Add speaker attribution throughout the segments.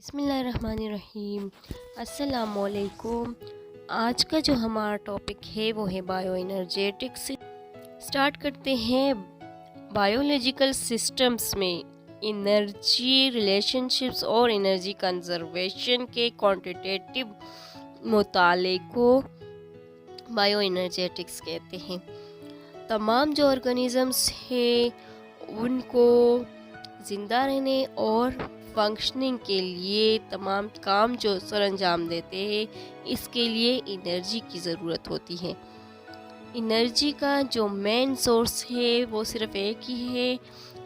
Speaker 1: बिस्मिल्लाहिर्रहमानिर्रहीम। अस्सलामुअलैकुम। आज का जो हमारा टॉपिक है वो है बायो एनर्जेटिक्स। स्टार्ट करते हैं। बायोलॉजिकल सिस्टम्स में एनर्जी रिलेशनशिप्स और एनर्जी कंजर्वेशन के क्वांटिटेटिव मुताले को बायो एनर्जेटिक्स कहते हैं। तमाम जो ऑर्गेनिजम्स हैं उनको ज़िंदा रहने और फंक्शनिंग के लिए तमाम काम जो सर अंजाम देते हैं, इसके लिए एनर्जी की ज़रूरत होती है। एनर्जी का जो मेन सोर्स है वो सिर्फ एक ही है,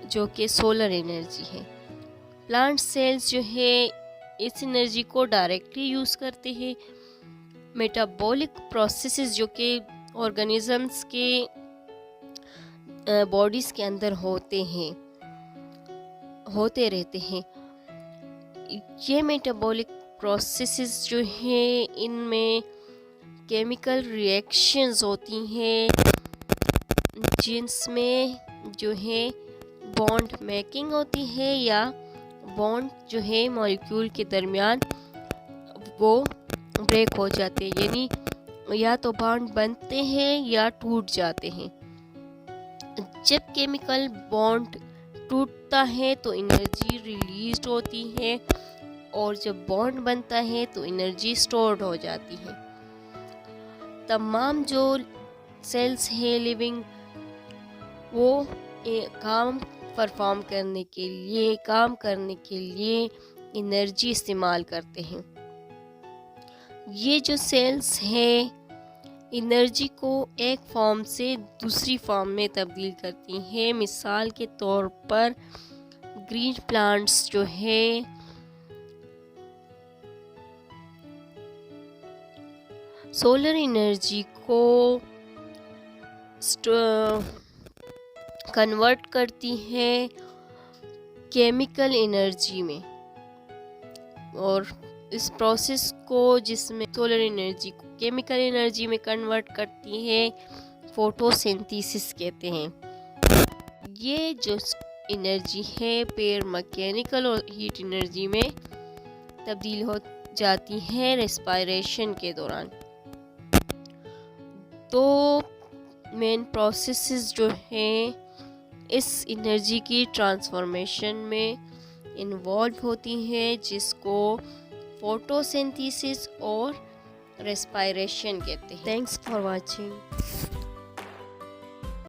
Speaker 1: जो कि सोलर एनर्जी है। प्लांट सेल्स जो है इस एनर्जी को डायरेक्टली यूज़ करते हैं। मेटाबॉलिक प्रोसेसेस जो कि ऑर्गेनिजम्स के बॉडीज़ के अंदर होते रहते हैं। ये मेटाबॉलिक प्रोसेसेस जो हैं इनमें केमिकल रिएक्शंस होती हैं, जिनमें जो है बॉन्ड मेकिंग होती है या बॉन्ड जो है मॉलिक्यूल के दरमियान वो ब्रेक हो जाते हैं, यानी या तो बॉन्ड बनते हैं या टूट जाते हैं। जब केमिकल बॉन्ड टूटता है तो एनर्जी रिलीज होती है, और जब बॉन्ड बनता है तो एनर्जी स्टोर्ड हो जाती है। तमाम जो सेल्स हैं लिविंग, वो काम करने के लिए एनर्जी इस्तेमाल करते हैं। ये जो सेल्स हैं एनर्जी को एक फॉर्म से दूसरी फॉर्म में तब्दील करती हैं। मिसाल के तौर पर ग्रीन प्लांट्स जो है सोलर एनर्जी को कन्वर्ट करती है केमिकल एनर्जी में, और इस प्रोसेस को जिसमें सोलर एनर्जी को केमिकल एनर्जी में कन्वर्ट करती है फोटोसिंथेसिस कहते हैं। ये जो एनर्जी है फिर मैकेनिकल और हीट एनर्जी में तब्दील हो जाती है रेस्पिरेशन के दौरान। तो मेन प्रोसेसेस जो हैं इस एनर्जी की ट्रांसफॉर्मेशन में इन्वॉल्व होती हैं, जिसको फोटोसिंथेसिस और रेस्पिरेशन कहते हैं। Thanks for watching.